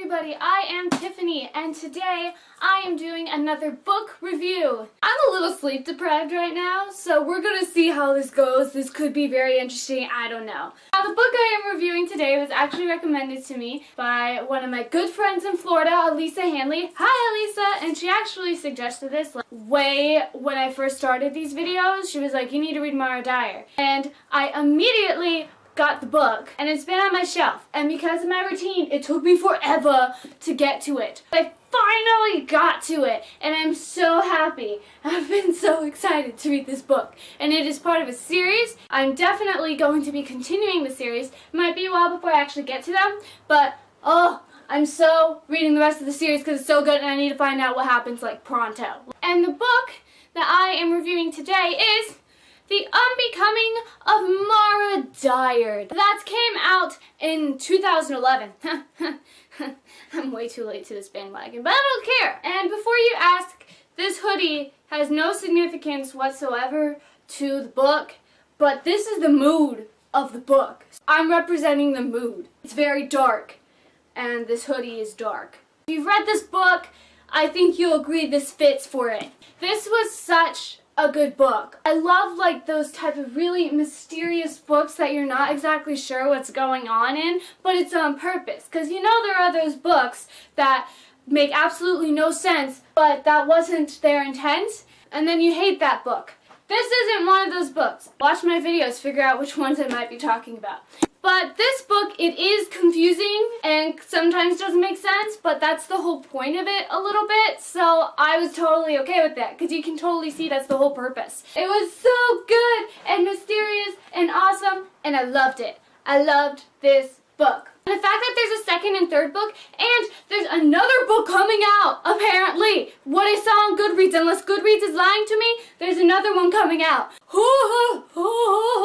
everybody, I am Tiffany, and today I am doing another book review. I'm a little sleep deprived right now, so we're gonna see how this goes. This could be very interesting, I don't know. Now, the book I am reviewing today was actually recommended to me by one of my good friends in Florida, Elisa Hanley. Hi, Elisa! And she actually suggested this way when I first started these videos. She was like, you need to read Mara Dyer. And I immediately got the book, and it's been on my shelf, and because of my routine, it took me forever to get to it. I finally got to it, and I'm so happy. I've been so excited to read this book, and it is part of a series. I'm definitely going to be continuing the series. It might be a while before I actually get to them, but I'm so reading the rest of the series because it's so good, and I need to find out what happens like pronto. And the book that I am reviewing today is The Unbecoming of Mara Dyer. That came out in 2011. I'm way too late to this bandwagon, but I don't care. And before you ask, this hoodie has no significance whatsoever to the book, but this is the mood of the book. I'm representing the mood. It's very dark, and this hoodie is dark. If you've read this book, I think you'll agree this fits for it. This was such a good book. I love like those type of really mysterious books that you're not exactly sure what's going on in, but it's on purpose. Because you know there are those books that make absolutely no sense, but that wasn't their intent, and then you hate that book. This isn't one of those books. Watch my videos, figure out which ones I might be talking about. But this book, it is confusing and sometimes doesn't make sense, but that's the whole point of it a little bit, so I was totally okay with that, because you can totally see that's the whole purpose. It was so good and mysterious and awesome, and I loved it. I loved this book. And the fact that there's a second and third book, and there's another book coming out, apparently. What I saw on Goodreads, unless Goodreads is lying to me, there's another one coming out.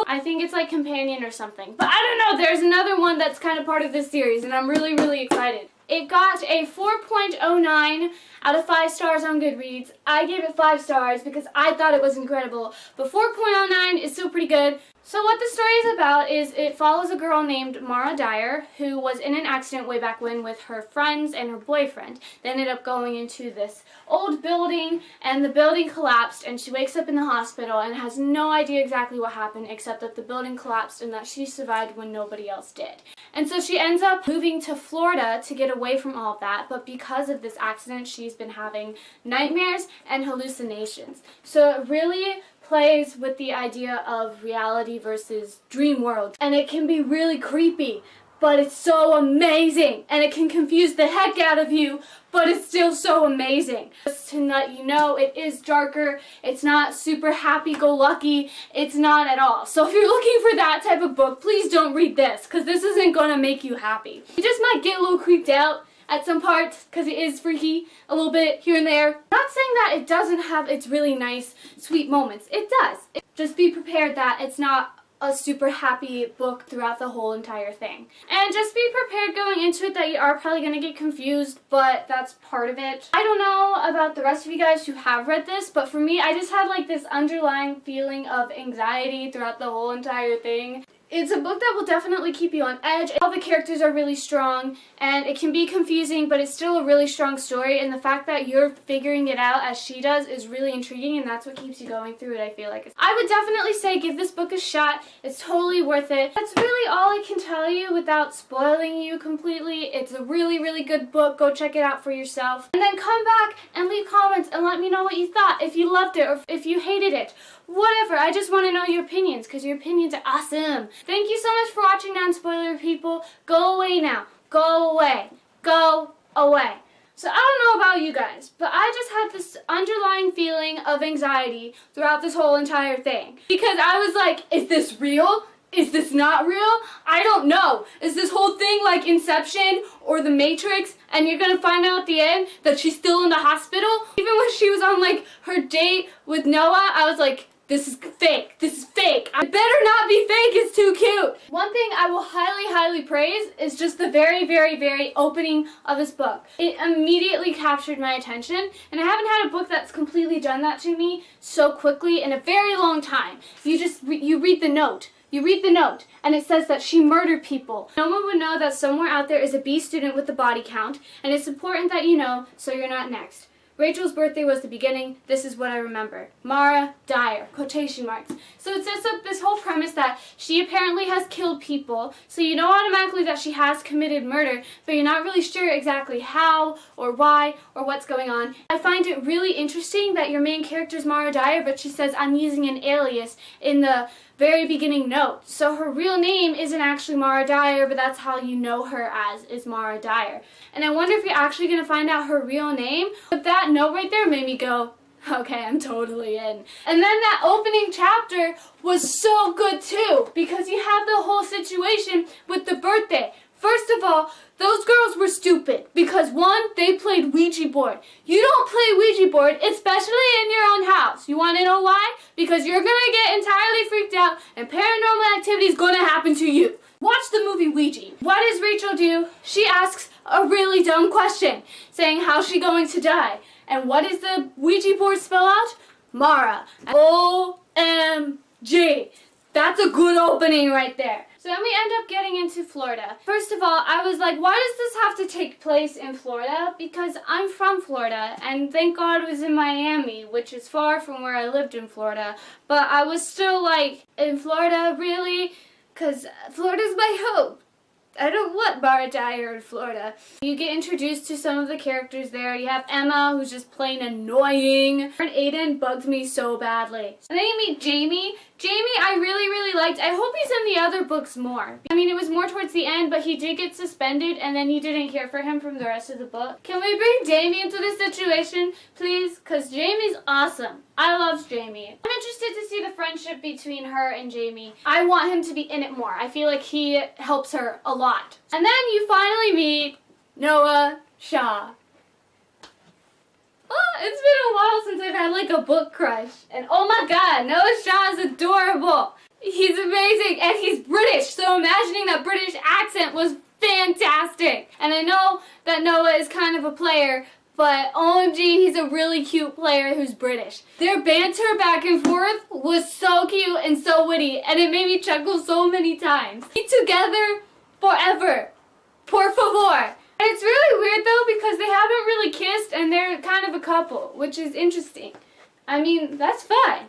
I think it's like Companion or something. But I don't know, there's another one that's kind of part of this series, and I'm really, really excited. It got a 4.09 out of 5 stars on Goodreads. I gave it 5 stars because I thought it was incredible, but 4.09 is still pretty good. So what the story is about is it follows a girl named Mara Dyer who was in an accident way back when with her friends and her boyfriend. They ended up going into this old building, and the building collapsed, and she wakes up in the hospital and has no idea exactly what happened except that the building collapsed and that she survived when nobody else did. And so she ends up moving to Florida to get away from all of that, but because of this accident she's been having nightmares and hallucinations. So it really plays with the idea of reality versus dream world, and it can be really creepy, but it's so amazing, and it can confuse the heck out of you, but it's still so amazing. Just to let you know, it is darker, it's not super happy-go-lucky, it's not at all. So if you're looking for that type of book, please don't read this, because this isn't going to make you happy. You just might get a little creeped out at some parts, because it is freaky a little bit here and there. I'm not saying that it doesn't have its really nice, sweet moments. It does. Just be prepared that it's not a super happy book throughout the whole entire thing. And just be prepared going into it that you are probably going to get confused, but that's part of it. I don't know about the rest of you guys who have read this, but for me, I just had like this underlying feeling of anxiety throughout the whole entire thing. It's a book that will definitely keep you on edge. All the characters are really strong, and it can be confusing, but it's still a really strong story, and the fact that you're figuring it out as she does is really intriguing, and that's what keeps you going through it, I feel like. I would definitely say give this book a shot. It's totally worth it. That's really all I can tell you without spoiling you completely. It's a really, really good book. Go check it out for yourself. And then come back and leave comments and let me know what you thought, if you loved it or if you hated it. Whatever, I just want to know your opinions, because your opinions are awesome. Thank you so much for watching Non-Spoiler, people. Go away now. Go away. Go away. So I don't know about you guys, but I just had this underlying feeling of anxiety throughout this whole entire thing. Because I was like, is this real? Is this not real? I don't know. Is this whole thing like Inception or The Matrix, and you're gonna find out at the end that she's still in the hospital? Even when she was on like her date with Noah, I was like, this is fake. This is fake. I better not be fake. It's too cute. One thing I will highly, highly praise is just the very, very, very opening of this book. It immediately captured my attention, and I haven't had a book that's completely done that to me so quickly in a very long time. You read the note. You read the note, and it says that she murdered people. No one would know that somewhere out there is a B student with the body count, and it's important that you know, so you're not next. Rachel's birthday was the beginning. This is what I remember. Mara Dyer, quotation marks. So it sets up this whole premise that she apparently has killed people, so you know automatically that she has committed murder, but you're not really sure exactly how or why or what's going on. I find it really interesting that your main character is Mara Dyer, but she says, I'm using an alias in the very beginning note. So her real name isn't actually Mara Dyer, but that's how you know her as, is Mara Dyer. And I wonder if you're actually going to find out her real name. But that note right there made me go, okay, I'm totally in. And then that opening chapter was so good too, because you have the whole situation with the birthday. First of all, those girls were stupid because one, they played Ouija board. You don't play Ouija board, especially in your own house. You want to know why? Because you're going to get entirely freaked out and paranormal activity is going to happen to you. Watch the movie Ouija. What does Rachel do? She asks a really dumb question, saying how's she going to die? And what does the Ouija board spell out? Mara. O-M-G. That's a good opening right there. So then we end up getting into Florida. First of all, I was like, why does this have to take place in Florida? Because I'm from Florida, and thank God it was in Miami, which is far from where I lived in Florida. But I was still like, in Florida, really? Because Florida's my home. I don't want Mara Dyer in Florida. You get introduced to some of the characters there. You have Emma, who's just plain annoying. And Aiden bugged me so badly. And then you meet Jamie. Jamie I really liked. I hope he's in the other books more. I mean, it was more towards the end, but he did get suspended, and then you didn't hear from him from the rest of the book. Can we bring Jamie into this situation, please? Because Jamie's awesome. I love Jamie. I'm interested to see the friendship between her and Jamie. I want him to be in it more. I feel like he helps her a lot. And then you finally meet Noah Shaw. Oh, it's been a while since I've had like a book crush. And oh my god, Noah Shaw is adorable. He's amazing and he's British, so imagining that British accent was fantastic. And I know that Noah is kind of a player, but OMG, he's a really cute player who's British. Their banter back and forth was so cute and so witty, and it made me chuckle so many times. Be together forever. Por favor. And it's really weird though because they haven't really kissed and they're kind of a couple, which is interesting. I mean, that's fine.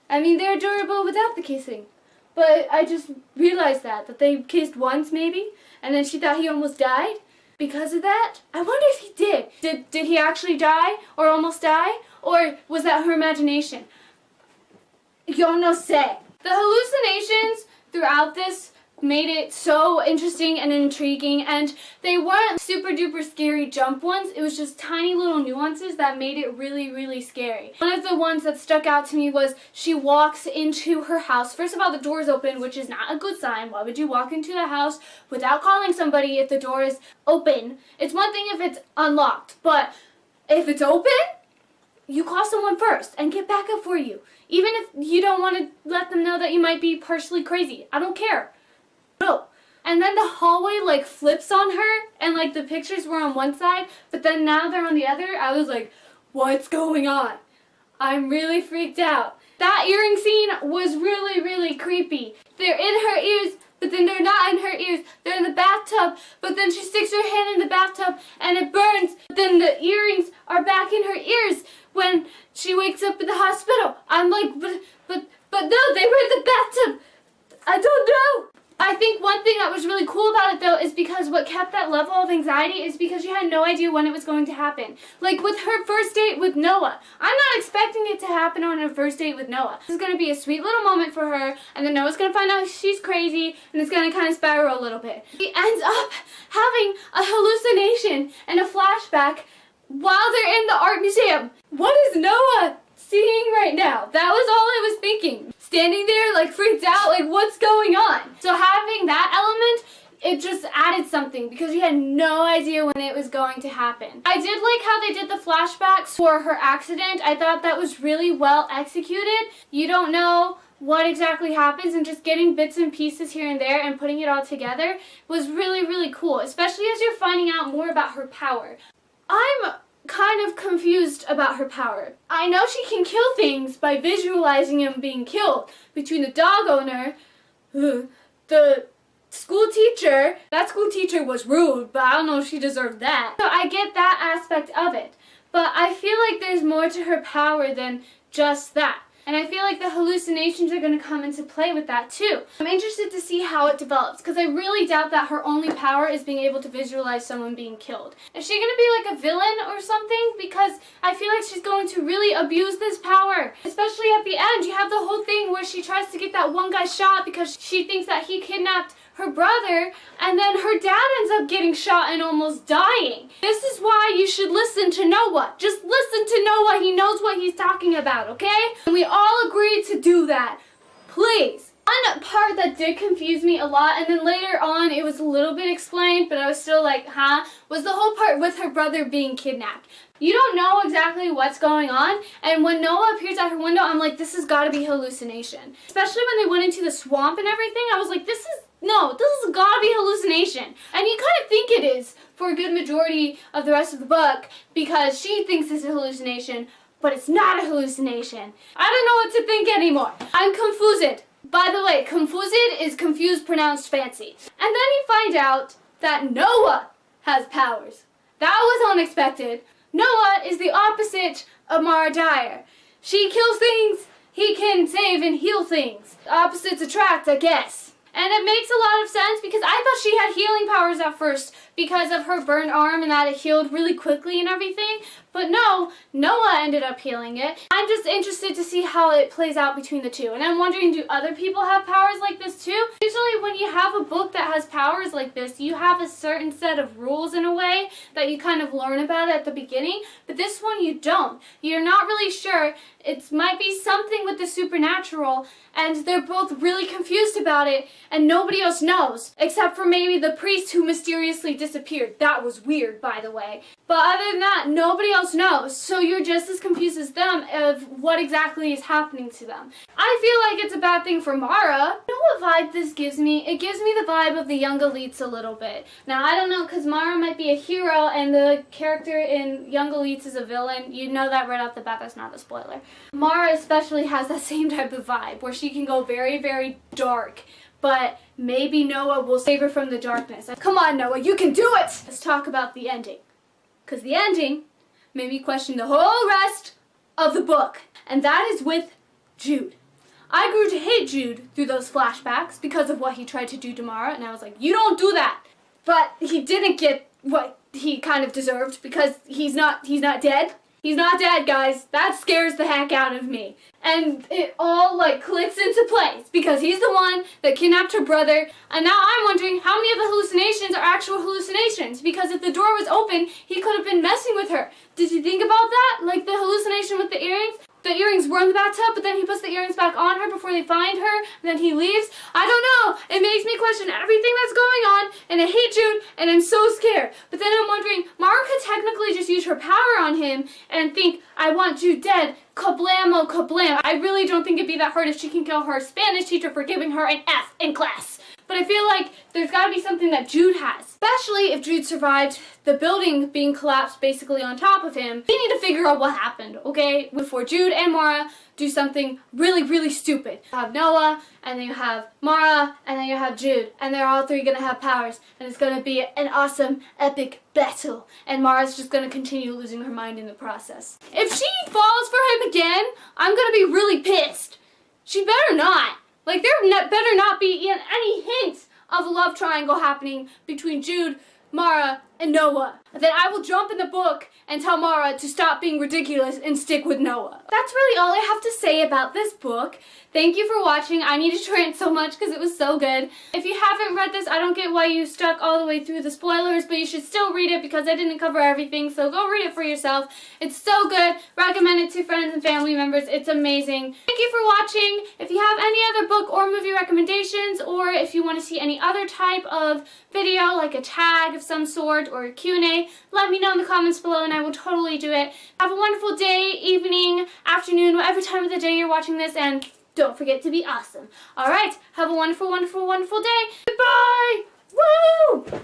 I mean, they're adorable without the kissing. But I just realized that they kissed once maybe, and then she thought he almost died. Because of that? I wonder if he did. Did he actually die? Or almost die? Or was that her imagination? Yo no sé. The hallucinations throughout this made it so interesting and intriguing, and they weren't super duper scary jump ones. It was just tiny little nuances that made it really scary. One of the ones that stuck out to me was she walks into her house. First of all, the door's open, which is not a good sign. Why would you walk into the house without calling somebody if the door is open? It's one thing if it's unlocked, but if it's open, you call someone first and get backup for you. Even if you don't want to let them know that you might be partially crazy. I don't care. No. And then the hallway like flips on her and like the pictures were on one side, but then now they're on the other. I was like, what's going on? I'm really freaked out. That earring scene was really creepy. They're in her ears, but then they're not in her ears. They're in the bathtub, but then she sticks her hand in the bathtub and it burns. But then the earrings are back in her ears when she wakes up in the hospital. I'm like, but no, they were in the bathtub. I don't know. I think one thing that was really cool about it though is because what kept that level of anxiety is because you had no idea when it was going to happen. Like with her first date with Noah. I'm not expecting it to happen on her first date with Noah. This is going to be a sweet little moment for her, and then Noah's going to find out she's crazy and it's going to kind of spiral a little bit. He ends up having a hallucination and a flashback while they're in the art museum. What is Noah seeing right now? That was all I was thinking. Standing there like freaked out, like what's going on? So having that element, it just added something because you had no idea when it was going to happen. I did like how they did the flashbacks for her accident. I thought that was really well executed. You don't know what exactly happens, and just getting bits and pieces here and there and putting it all together was really cool, especially as you're finding out more about her power. I'm kind of confused about her power. I know she can kill things by visualizing them being killed. Between the dog owner, the school teacher, that school teacher was rude, but I don't know if she deserved that. So I get that aspect of it. But I feel like there's more to her power than just that. And I feel like the hallucinations are going to come into play with that too. I'm interested to see how it develops because I really doubt that her only power is being able to visualize someone being killed. Is she going to be like a villain or something? Because I feel like she's going to really abuse this power. Especially at the end, you have the whole thing where she tries to get that one guy shot because she thinks that he kidnapped her brother, and then her dad ends up getting shot and almost dying. This is why you should listen to Noah. Just listen to Noah. He knows what he's talking about, okay? And we all agreed to do that. Please. One part that did confuse me a lot, and then later on it was a little bit explained, but I was still like, huh? Was the whole part with her brother being kidnapped. You don't know exactly what's going on, and when Noah appears at her window, I'm like, this has got to be hallucination. Especially when they went into the swamp and everything, I was like, this has got to be hallucination. And you kind of think it is for a good majority of the rest of the book because she thinks it's a hallucination, but it's not a hallucination. I don't know what to think anymore. I'm confused. By the way, confused is confused pronounced fancy. And then you find out that Noah has powers. That was unexpected. Noah is the opposite of Mara Dyer. She kills things, he can save and heal things. Opposites attract, I guess. And it makes a lot of sense because I thought she had healing powers at first because of her burned arm and that it healed really quickly and everything. But no, Noah ended up healing it. I'm just interested to see how it plays out between the two. And I'm wondering, do other people have powers like this too? Usually when you have a book that has powers like this, you have a certain set of rules in a way that you kind of learn about at the beginning. But this one you don't. You're not really sure. It might be something with the supernatural, and they're both really confused about it, and nobody else knows, except for maybe the priest who mysteriously disappeared. That was weird, by the way. But other than that, nobody else knows, so you're just as confused as them of what exactly is happening to them. I feel like it's a bad thing for Mara. You know what vibe this gives me? It gives me the vibe of the young elites a little bit. Now, I don't know, because Mara might be a hero, and the character in Young Elites is a villain. You know that right off the bat, that's not a spoiler. Mara especially has that same type of vibe, where she can go very, very dark, but maybe Noah will save her from the darkness. Come on, Noah, you can do it! Let's talk about the ending. Because the ending made me question the whole rest of the book. And that is with Jude. I grew to hate Jude through those flashbacks because of what he tried to do to Mara, and I was like, you don't do that! But he didn't get what he kind of deserved because he's not dead. He's not dead, guys. That scares the heck out of me. And it all, clicks into place because he's the one that kidnapped her brother. And now I'm wondering how many of the hallucinations are actual hallucinations. Because if the door was open, he could have been messing with her. Did you think about that? Like the hallucination with the earrings? The earrings were in the bathtub, but then he puts the earrings back on her before they find her, and then he leaves. I don't know. It makes me question everything that's going on, and I hate Jude, and I'm so scared. But then I'm wondering, Mara could technically just use her power on him and think, I want Jude dead. Kablamo, kablam. I really don't think it'd be that hard if she can kill her Spanish teacher for giving her an F in class. But I feel like there's got to be something that Jude has. Especially if Jude survived the building being collapsed basically on top of him. We need to figure out what happened, okay? Before Jude and Mara do something really, really stupid. You have Noah, and then you have Mara, and then you have Jude. And they're all three going to have powers. And it's going to be an awesome, epic battle. And Mara's just going to continue losing her mind in the process. If she falls for him again, I'm going to be really pissed. She better not. There better not be any hint of a love triangle happening between Jude, Mara, and Noah. Then I will jump in the book and tell Mara to stop being ridiculous and stick with Noah. That's really all I have to say about this book. Thank you for watching. I needed to rant so much because it was so good. If you haven't read this, I don't get why you stuck all the way through the spoilers, but you should still read it because I didn't cover everything, so go read it for yourself. It's so good. Recommend it to friends and family members. It's amazing. Thank you for watching. If you have any other book or movie recommendations, or if you want to see any other type of video, like a tag of some sort or a Q&A, let me know in the comments below and I will totally do it. Have a wonderful day, evening, afternoon, whatever time of the day you're watching this, and don't forget to be awesome. Alright, have a wonderful, wonderful, wonderful day. Goodbye! Woo!